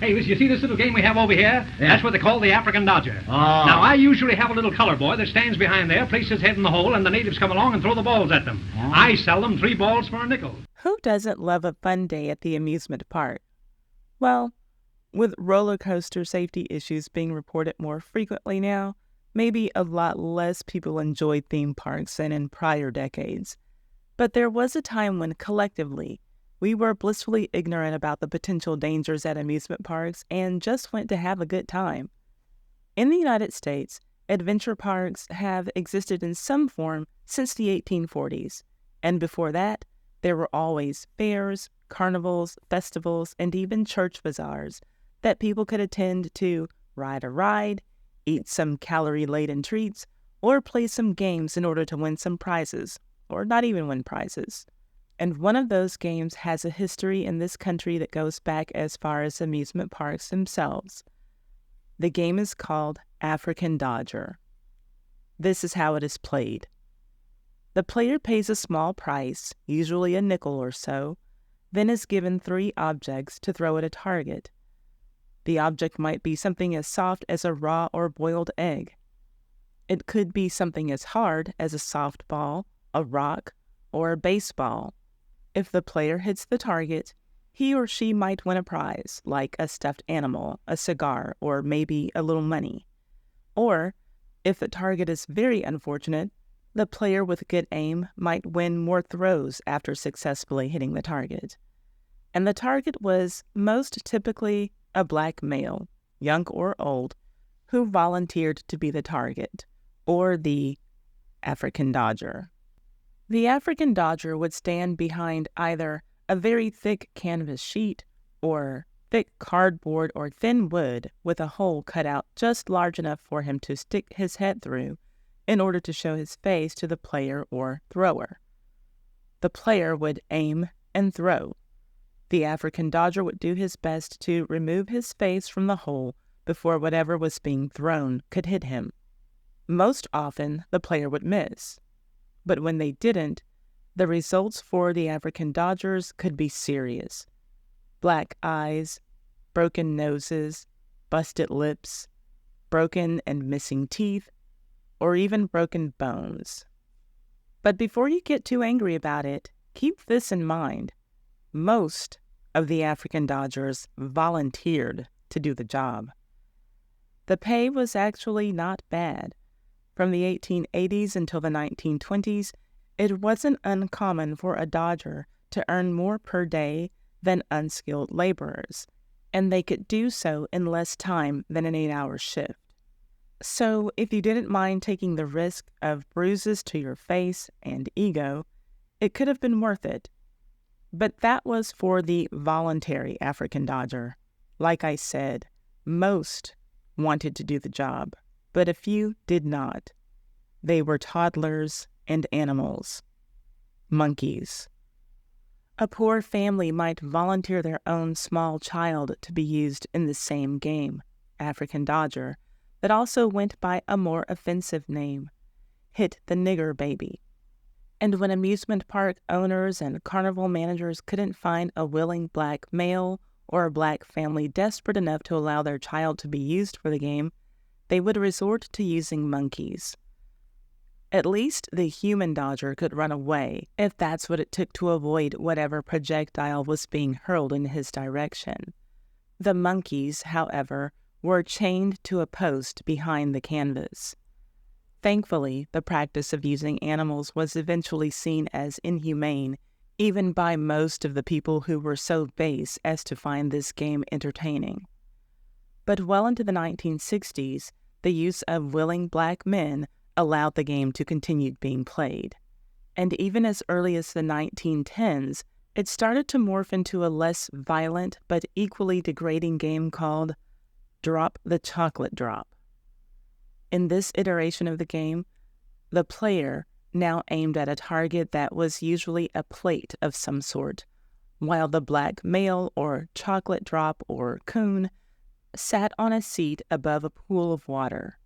Hey, listen, you see this little game we have over here? Yeah. That's what they call the African Dodger. Oh. Now, I usually have a little color boy that stands behind there, places his head in the hole, and the natives come along and throw the balls at them. Oh. I sell them 3 balls for a nickel. Who doesn't love a fun day at the amusement park? Well, with roller coaster safety issues being reported more frequently now, maybe a lot less people enjoy theme parks than in prior decades. But there was a time when, collectively, we were blissfully ignorant about the potential dangers at amusement parks and just went to have a good time. In the United States, adventure parks have existed in some form since the 1840s, and before that, there were always fairs, carnivals, festivals, and even church bazaars that people could attend to ride a ride, eat some calorie-laden treats, or play some games in order to win some prizes, or not even win prizes. And one of those games has a history in this country that goes back as far as amusement parks themselves. The game is called African Dodger. This is how it is played. The player pays a small price, usually a nickel or so, then is given 3 objects to throw at a target. The object might be something as soft as a raw or boiled egg. It could be something as hard as a softball, a rock, or a baseball. If the player hits the target, he or she might win a prize, like a stuffed animal, a cigar, or maybe a little money. Or, if the target is very unfortunate, the player with good aim might win more throws after successfully hitting the target. And the target was most typically a black male, young or old, who volunteered to be the target, or the African Dodger. The African Dodger would stand behind either a very thick canvas sheet or thick cardboard or thin wood with a hole cut out just large enough for him to stick his head through in order to show his face to the player or thrower. The player would aim and throw. The African Dodger would do his best to remove his face from the hole before whatever was being thrown could hit him. Most often, the player would miss. But when they didn't, the results for the African Dodgers could be serious. Black eyes, broken noses, busted lips, broken and missing teeth, or even broken bones. But before you get too angry about it, keep this in mind. Most of the African Dodgers volunteered to do the job. The pay was actually not bad. From the 1880s until the 1920s, it wasn't uncommon for a Dodger to earn more per day than unskilled laborers, and they could do so in less time than an 8-hour shift. So if you didn't mind taking the risk of bruises to your face and ego, it could have been worth it. But that was for the voluntary African Dodger. Like I said, most wanted to do the job, but a few did not. They were toddlers and animals. Monkeys. A poor family might volunteer their own small child to be used in the same game, African Dodger, that also went by a more offensive name, Hit the Nigger Baby. And when amusement park owners and carnival managers couldn't find a willing black male or a black family desperate enough to allow their child to be used for the game, they would resort to using monkeys. At least the human Dodger could run away if that's what it took to avoid whatever projectile was being hurled in his direction. The monkeys, however, were chained to a post behind the canvas. Thankfully, the practice of using animals was eventually seen as inhumane, even by most of the people who were so base as to find this game entertaining. But well into the 1960s, the use of willing black men allowed the game to continue being played. And even as early as the 1910s, it started to morph into a less violent but equally degrading game called Drop the Chocolate Drop. In this iteration of the game, the player now aimed at a target that was usually a plate of some sort, while the black male or chocolate drop or coon sat on a seat above a pool of water.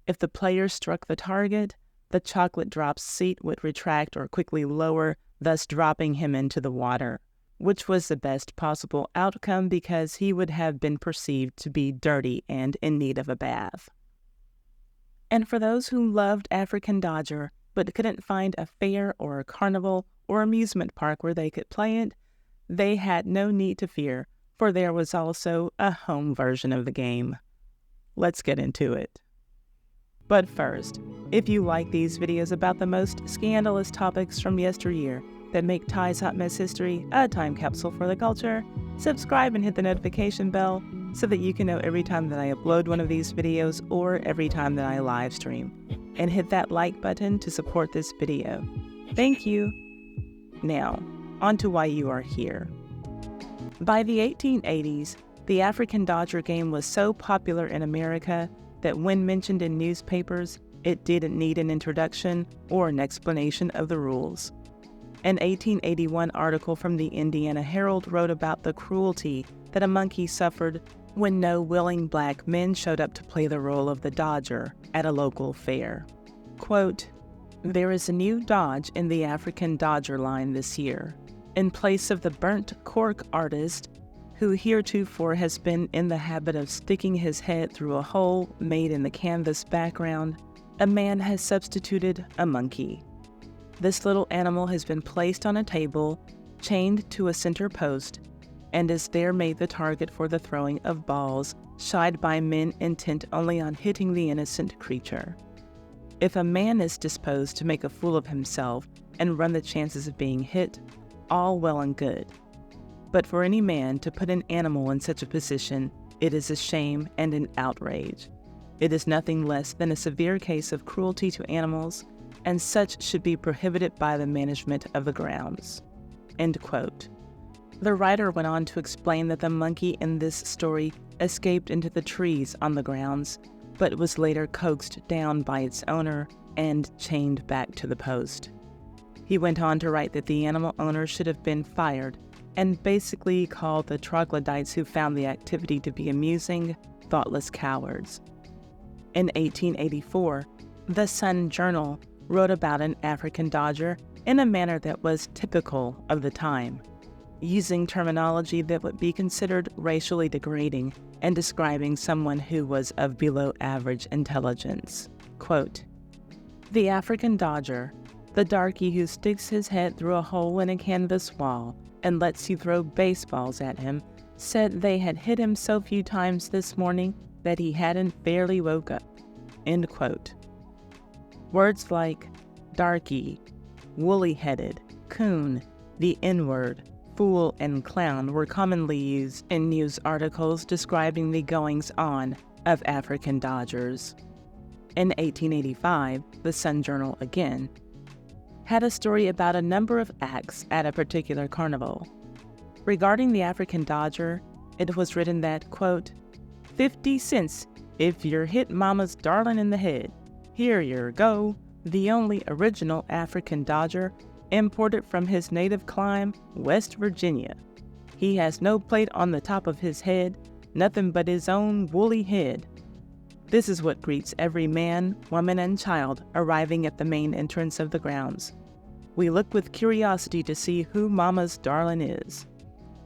If the player struck the target, the chocolate drop's seat would retract or quickly lower, thus dropping him into the water. which was the best possible outcome because he would have been perceived to be dirty and in need of a bath. And for those who loved African Dodger but couldn't find a fair or a carnival or amusement park where they could play it, they had no need to fear, for there was also a home version of the game. Let's get into it. But first, if you like these videos about the most scandalous topics from yesteryear that make Ty's Hot Mess History a time capsule for the culture, subscribe and hit the notification bell so that you can know every time that I upload one of these videos or every time that I live stream. And hit that like button to support this video. Thank you. Now, on to why you are here. By the 1880s, the African Dodger game was so popular in America that when mentioned in newspapers, it didn't need an introduction or an explanation of the rules. An 1881 article from the Indiana Herald wrote about the cruelty that a monkey suffered when no willing black men showed up to play the role of the Dodger at a local fair. Quote, "There is a new dodge in the African Dodger line this year. In place of the burnt cork artist, who heretofore has been in the habit of sticking his head through a hole made in the canvas background, a man has substituted a monkey. This little animal has been placed on a table, chained to a center post, and is there made the target for the throwing of balls shied by men intent only on hitting the innocent creature. If a man is disposed to make a fool of himself and run the chances of being hit, all well and good. But for any man to put an animal in such a position, it is a shame and an outrage. It is nothing less than a severe case of cruelty to animals, and such should be prohibited by the management of the grounds." End quote. The writer went on to explain that the monkey in this story escaped into the trees on the grounds, but was later coaxed down by its owner and chained back to the post. He went on to write that the animal owner should have been fired, and basically called the troglodytes who found the activity to be amusing thoughtless cowards. In 1884, the Sun Journal wrote about an African Dodger in a manner that was typical of the time, using terminology that would be considered racially degrading and describing someone who was of below average intelligence. Quote, "The African Dodger, the darky who sticks his head through a hole in a canvas wall and lets you throw baseballs at him, said they had hit him so few times this morning that he hadn't barely woke up." End quote. Words like darky, woolly-headed, coon, the N-word, fool, and clown were commonly used in news articles describing the goings-on of African Dodgers. In 1885, the Sun Journal again had a story about a number of acts at a particular carnival. Regarding the African Dodger, it was written that, quote, 50 cents if you're hit mama's darling in the head. Here you go, the only original African Dodger imported from his native clime, West Virginia. He has no plate on the top of his head, nothing but his own woolly head. This is what greets every man, woman, and child arriving at the main entrance of the grounds. We look with curiosity to see who Mama's darling is.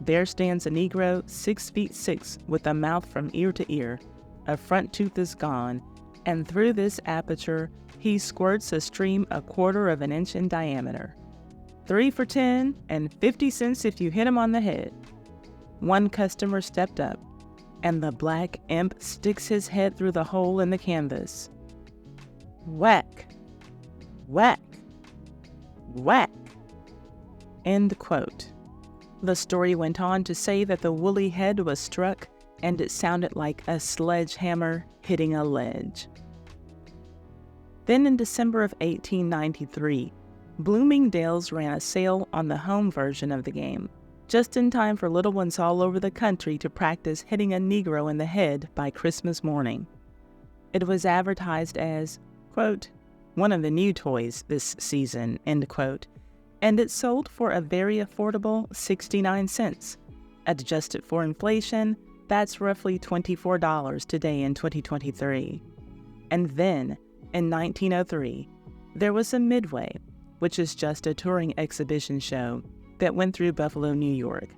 There stands a Negro 6'6" with a mouth from ear to ear. A front tooth is gone, and through this aperture he squirts a stream 1/4 of an inch in diameter. 3 for $10 and 50 cents if you hit him on the head. One customer stepped up, and the black imp sticks his head through the hole in the canvas. Whack, whack, whack. End quote. The story went on to say that the woolly head was struck, and it sounded like a sledgehammer hitting a ledge. Then in December of 1893, Bloomingdale's ran a sale on the home version of the game, just in time for little ones all over the country to practice hitting a Negro in the head by Christmas morning. It was advertised as, quote, one of the new toys this season, end quote, and it sold for a very affordable 69 cents. Adjusted for inflation, that's roughly $24 today in 2023. And then, in 1903, there was a Midway, which is just a touring exhibition show, that went through Buffalo, New York.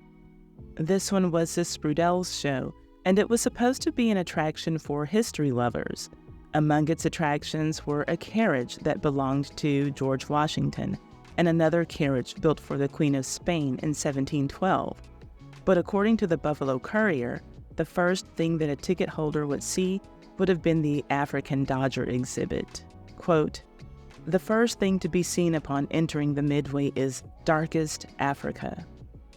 This one was the Sprudel's show, and it was supposed to be an attraction for history lovers. Among its attractions were a carriage that belonged to George Washington and another carriage built for the Queen of Spain in 1712. But according to the Buffalo Courier, the first thing that a ticket holder would see would have been the African Dodger exhibit. Quote, "The first thing to be seen upon entering the Midway is darkest Africa.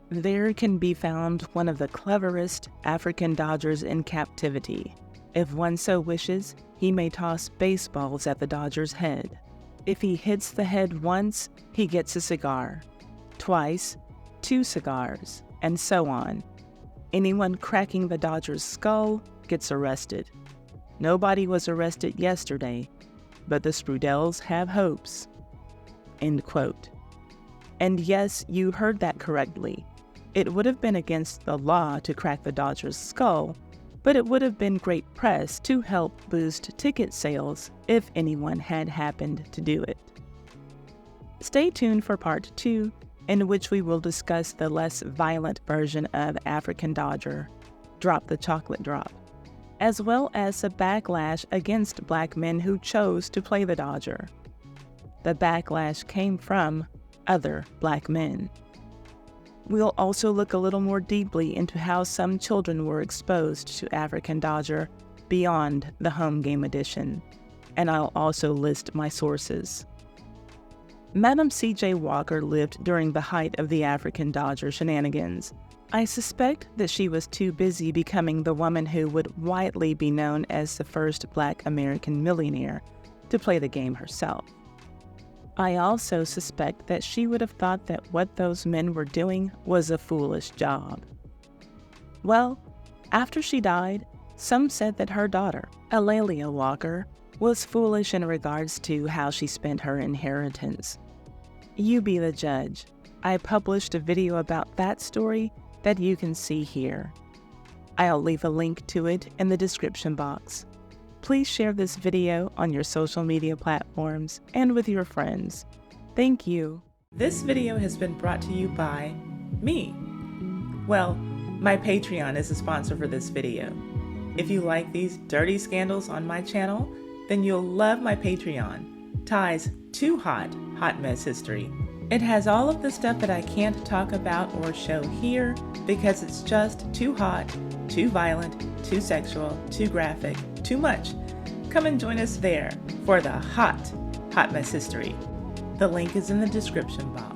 There can be found one of the cleverest African dodgers in captivity. If one so wishes, he may toss baseballs at the dodger's head. If he hits the head once, he gets a cigar. Twice, 2 cigars, and so on. Anyone cracking the dodger's skull gets arrested. Nobody was arrested yesterday, but the Sprudels have hopes." End quote. And yes, you heard that correctly. It would have been against the law to crack the dodger's skull, but it would have been great press to help boost ticket sales if anyone had happened to do it. Stay tuned for part 2, in which we will discuss the less violent version of African Dodger, Drop the Chocolate Drop, as well as the backlash against black men who chose to play the Dodger. The backlash came from other black men. We'll also look a little more deeply into how some children were exposed to African Dodger beyond the home game edition, and I'll also list my sources. Madam C.J. Walker lived during the height of the African Dodger shenanigans. I suspect that she was too busy becoming the woman who would widely be known as the first Black American millionaire to play the game herself. I also suspect that she would have thought that what those men were doing was a foolish job. Well, after she died, some said that her daughter, Alelia Walker, was foolish in regards to how she spent her inheritance. You be the judge. I published a video about that story that you can see here. I'll leave a link to it in the description box. Please share this video on your social media platforms and with your friends. Thank you. This video has been brought to you by me. Well, my Patreon is the sponsor for this video. If you like these dirty scandals on my channel, then you'll love my Patreon, Ty's Too Hot Hot Mess History. It has all of the stuff that I can't talk about or show here because it's just too hot, too violent, too sexual, too graphic, too much. Come and join us there for the hot Mess History. The link is in the description box.